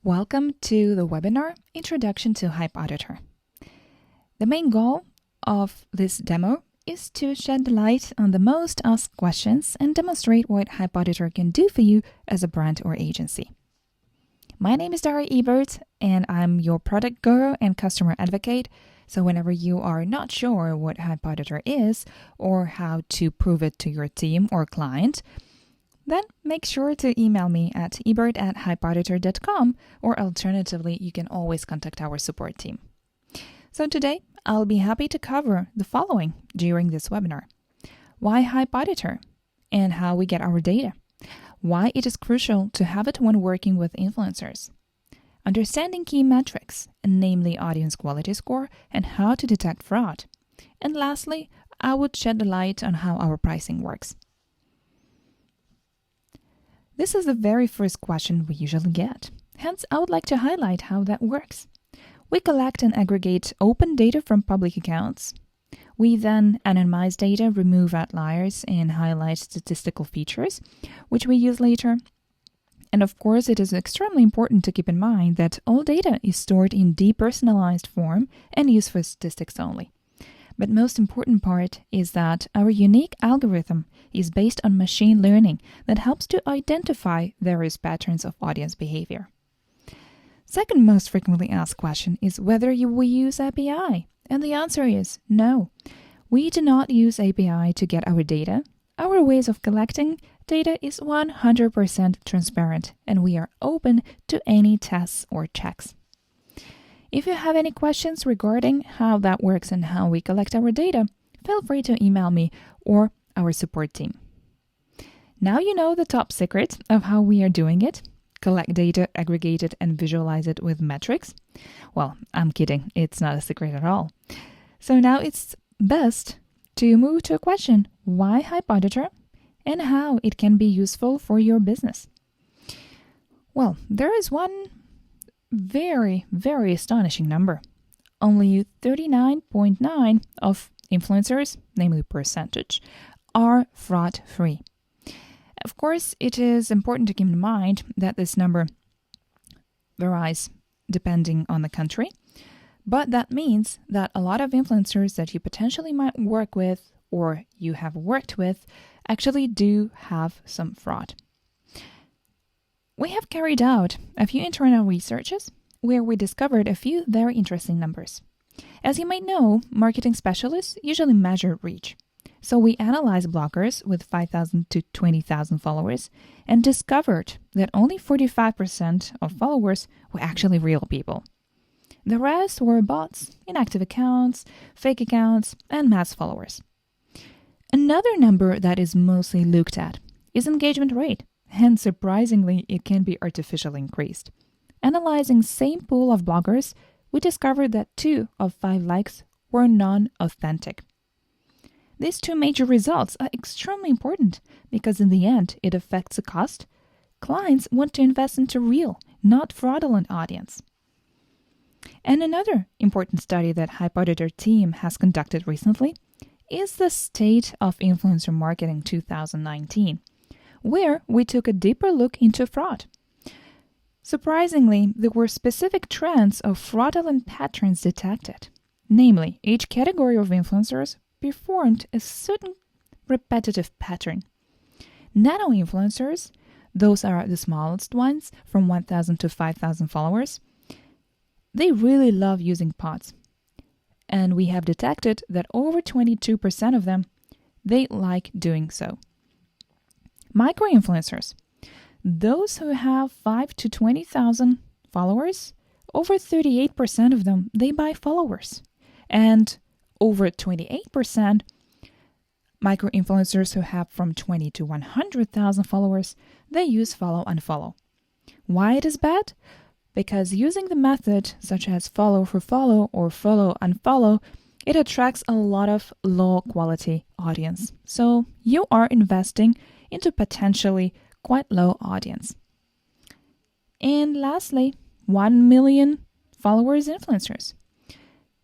Welcome to the webinar, Introduction to HypeAuditor. The main goal of this demo is to shed light on the most asked questions and demonstrate what HypeAuditor can do for you as a brand or agency. My name is Daria Ebert, and I'm your product guru and customer advocate. So whenever you are not sure what HypeAuditor is or how to prove it to your team or client, then make sure to email me at ebert@hypeauditor.com, or alternatively, you can always contact our support team. So today, I'll be happy to cover the following during this webinar. Why HypeAuditor and how we get our data. Why it is crucial to have it when working with influencers. Understanding key metrics, namely audience quality score and how to detect fraud. And lastly, I would shed the light on how our pricing works. This is the very first question we usually get. Hence, I would like to highlight how that works. We collect and aggregate open data from public accounts. We then anonymize data, remove outliers, and highlight statistical features, which we use later. And of course, it is extremely important to keep in mind that all data is stored in depersonalized form and used for statistics only. But most important part is that our unique algorithm is based on machine learning that helps to identify various patterns of audience behavior. Second most frequently asked question is whether we use API. And the answer is no. We do not use API to get our data. Our ways of collecting data is 100% transparent, and we are open to any tests or checks. If you have any questions regarding how that works and how we collect our data, feel free to email me or our support team. Now you know the top secret of how we are doing it. Collect data, aggregate it, and visualize it with metrics. Well, I'm kidding. It's not a secret at all. So now it's best to move to a question, why HypeAuditor and how it can be useful for your business. Well, there is one very, very astonishing number. Only 39.9% of influencers, namely percentage, are fraud-free. Of course, it is important to keep in mind that this number varies depending on the country, but that means that a lot of influencers that you potentially might work with or you have worked with actually do have some fraud. We have carried out a few internal researches where we discovered a few very interesting numbers. As you might know, marketing specialists usually measure reach. So we analyzed bloggers with 5,000 to 20,000 followers and discovered that only 45% of followers were actually real people. The rest were bots, inactive accounts, fake accounts, and mass followers. Another number that is mostly looked at is engagement rate. And surprisingly, it can be artificially increased. Analyzing same pool of bloggers, we discovered that 2 of 5 likes were non-authentic. These two major results are extremely important because in the end, it affects the cost. Clients want to invest into real, not fraudulent audience. And another important study that HypeAuditor team has conducted recently is the State of Influencer Marketing 2019. Where we took a deeper look into fraud. Surprisingly, there were specific trends of fraudulent patterns detected. Namely, each category of influencers performed a certain repetitive pattern. Nano influencers, those are the smallest ones, from 1,000 to 5,000 followers, they really love using pods. And we have detected that over 22% of them, they like doing so. Micro-influencers, those who have 5 to 20,000 followers, over 38% of them, they buy followers. And over 28% micro-influencers who have from 20 to 100,000 followers, they use follow unfollow. Why it is bad? Because using the method such as follow for follow or follow unfollow, it attracts a lot of low-quality audience. So you are investing into potentially quite low audience. And lastly, 1 million followers influencers.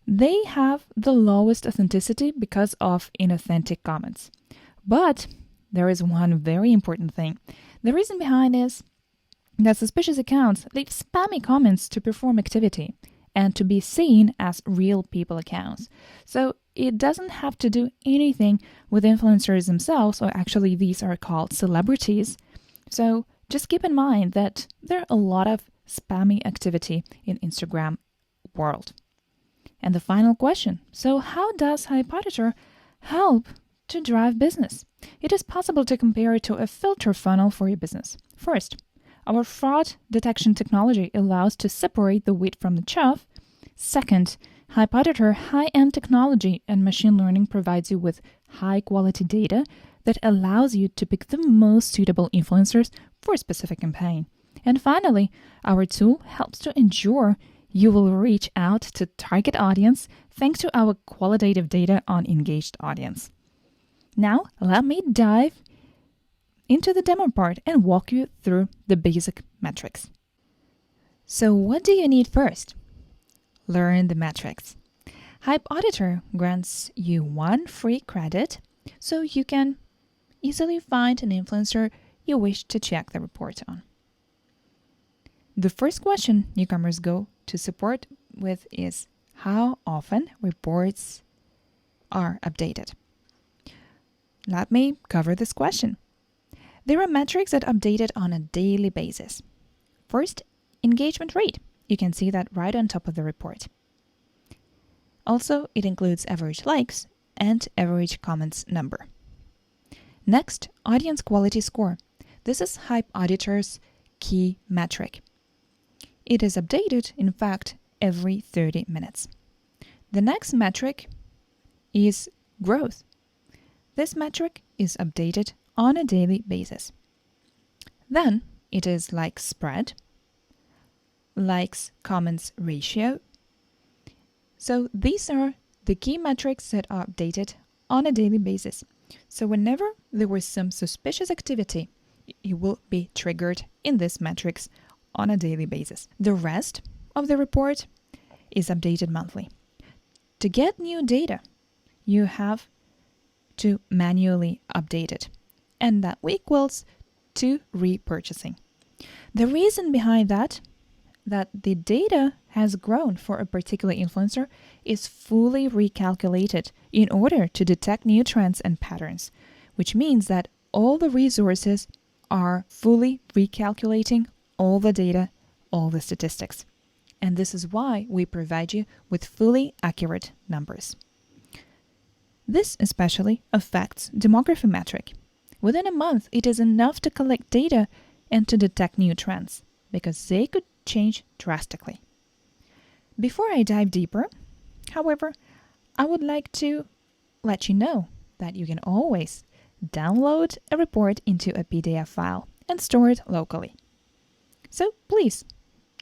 They have the lowest authenticity because of inauthentic comments. But there is one very important thing. The reason behind is that suspicious accounts leave spammy comments to perform activity and to be seen as real people accounts. So it doesn't have to do anything with influencers themselves, or actually these are called celebrities. So just keep in mind that there are a lot of spammy activity in Instagram world. And the final question. So how does HypeAuditor help to drive business? It is possible to compare it to a filter funnel for your business. First, our fraud detection technology allows to separate the wheat from the chaff. Second, HypeAuditor high-end technology and machine learning provides you with high-quality data that allows you to pick the most suitable influencers for a specific campaign. And finally, our tool helps to ensure you will reach out to target audience thanks to our qualitative data on engaged audience. Now, let me dive into the demo part and walk you through the basic metrics. So what do you need first? Learn the metrics. HypeAuditor grants you 1 free credit so you can easily find an influencer you wish to check the report on. The first question newcomers go to support with is how often reports are updated. Let me cover this question. There are metrics that are updated on a daily basis. First, engagement rate. You can see that right on top of the report. Also, it includes average likes and average comments number. Next, audience quality score. This is HypeAuditor's key metric. It is updated, in fact, every 30 minutes. The next metric is growth. This metric is updated on a daily basis. Then it is like spread, likes, comments ratio. So these are the key metrics that are updated on a daily basis. So whenever there was some suspicious activity, it will be triggered in these metrics on a daily basis. The rest of the report is updated monthly. To get new data, you have to manually update it, and that equals to repurchasing. The reason behind that the data has grown for a particular influencer is fully recalculated in order to detect new trends and patterns, which means that all the resources are fully recalculating all the data, all the statistics. And this is why we provide you with fully accurate numbers. This especially affects demography metric. Within a month, it is enough to collect data and to detect new trends, because they could change drastically. Before I dive deeper, however, I would like to let you know that you can always download a report into a PDF file and store it locally. So please,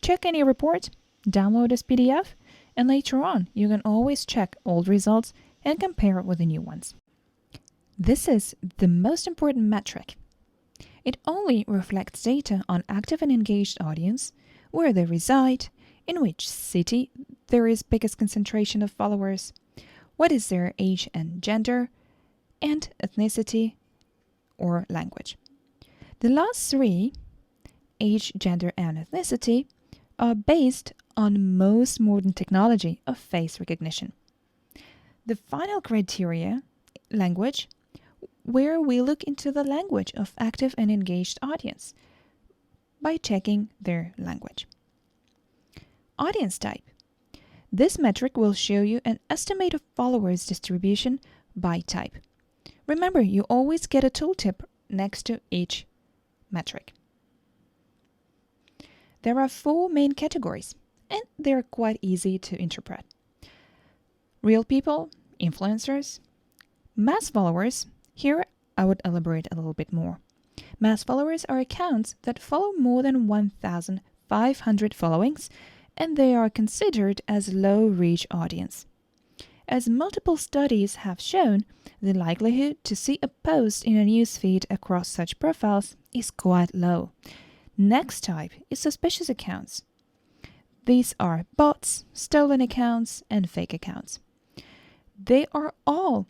check any report, download this PDF, and later on you can always check old results and compare it with the new ones. This is the most important metric. It only reflects data on active and engaged audience, where they reside, in which city there is biggest concentration of followers, what is their age and gender, and ethnicity or language. The last three, age, gender, and ethnicity, are based on most modern technology of face recognition. The final criteria, language, where we look into the language of active and engaged audience by checking their language. Audience type. This metric will show you an estimate of followers distribution by type. Remember, you always get a tooltip next to each metric. There are 4 main categories, and they're quite easy to interpret. Real people, influencers, mass followers. Here I would elaborate a little bit more. Mass followers are accounts that follow more than 1,500 followings, and they are considered as low-reach audience. As multiple studies have shown, the likelihood to see a post in a newsfeed across such profiles is quite low. Next type is suspicious accounts. These are bots, stolen accounts, and fake accounts. They are all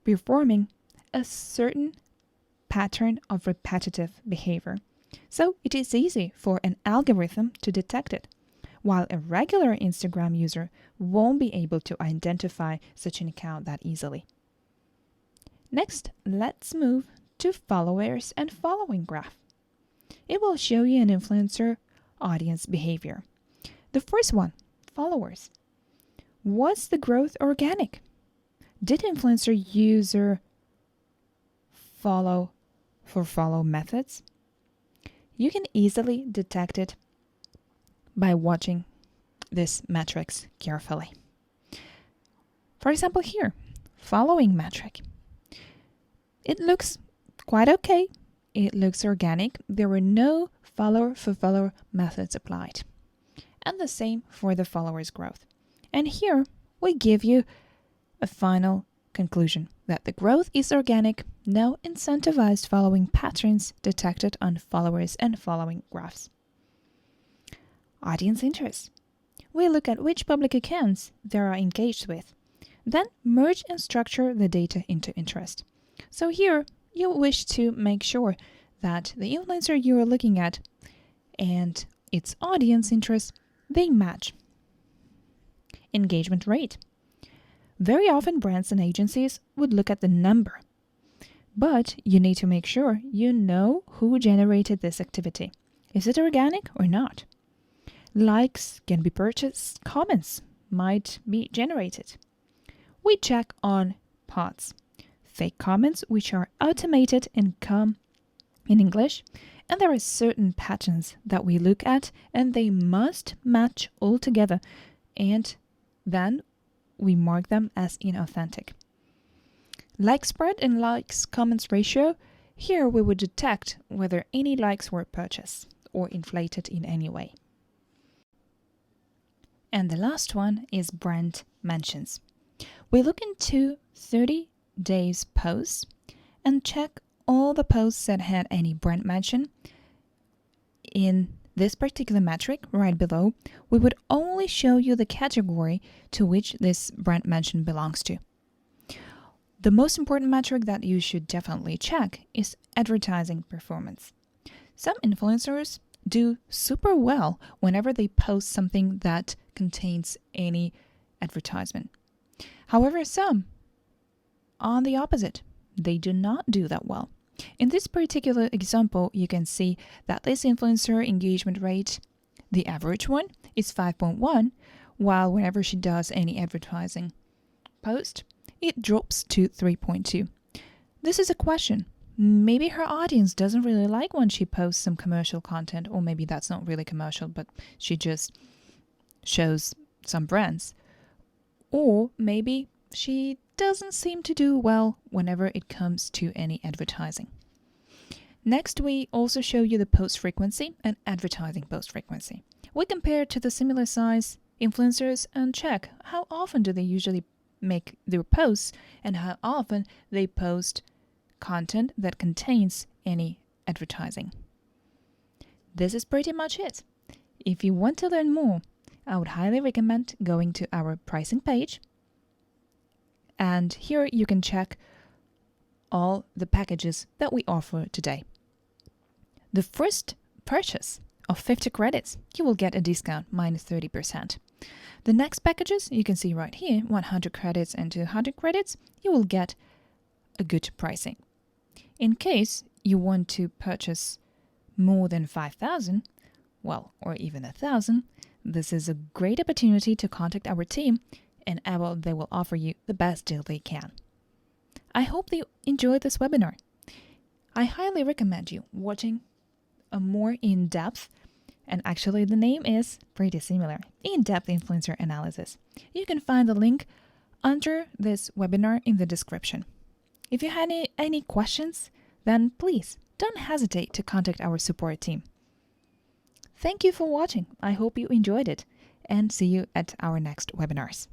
performing a certain pattern of repetitive behavior, so it is easy for an algorithm to detect it, while a regular Instagram user won't be able to identify such an account that easily. Next, let's move to followers and following graph. It will show you an influencer audience behavior. The first one, followers. Was the growth organic? Did influencer user follow for follow methods? You can easily detect it by watching these metrics carefully. For example, here, following metric. It looks quite okay. It looks organic. There were no follower for follower methods applied. And the same for the followers growth. And here we give you a final conclusion that the growth is organic, no incentivized following patterns detected on followers and following graphs. Audience interest. We look at which public accounts they are engaged with, then merge and structure the data into interest. So here you wish to make sure that the influencer you are looking at and its audience interest, they match. Engagement rate. Very often brands and agencies would look at the number, but you need to make sure you know who generated this activity. Is it organic or not? Likes can be purchased, comments might be generated. We check on pods, fake comments which are automated and come in English, and there are certain patterns that we look at and they must match all together, and then we mark them as inauthentic. Like spread and likes comments ratio, here we would detect whether any likes were purchased or inflated in any way. And the last one is brand mentions. We look into 30 days posts and check all the posts that had any brand mention. In this particular metric right below, we would only show you the category to which this brand mention belongs to. The most important metric that you should definitely check is advertising performance. Some influencers do super well whenever they post something that contains any advertisement. However, some, on the opposite, they do not do that well. In this particular example, you can see that this influencer engagement rate, the average one, is 5.1, while whenever she does any advertising post, it drops to 3.2. This is a question. Maybe her audience doesn't really like when she posts some commercial content, or maybe that's not really commercial, but she just shows some brands. Or maybe she doesn't seem to do well whenever it comes to any advertising. Next, we also show you the post frequency and advertising post frequency. We compare to the similar size influencers and check how often do they usually make their posts and how often they post content that contains any advertising. This is pretty much it. If you want to learn more, I would highly recommend going to our pricing page. And here you can check all the packages that we offer today. The first purchase of 50 credits, you will get a discount minus 30%. The next packages, you can see right here, 100 credits and 200 credits, you will get a good pricing. In case you want to purchase more than 5,000, well, or even 1,000, this is a great opportunity to contact our team and they will offer you the best deal they can. I hope that you enjoyed this webinar. I highly recommend you watching a more in-depth, and actually the name is pretty similar, in-depth influencer analysis. You can find the link under this webinar in the description. If you have any questions, then please don't hesitate to contact our support team. Thank you for watching. I hope you enjoyed it, and see you at our next webinars.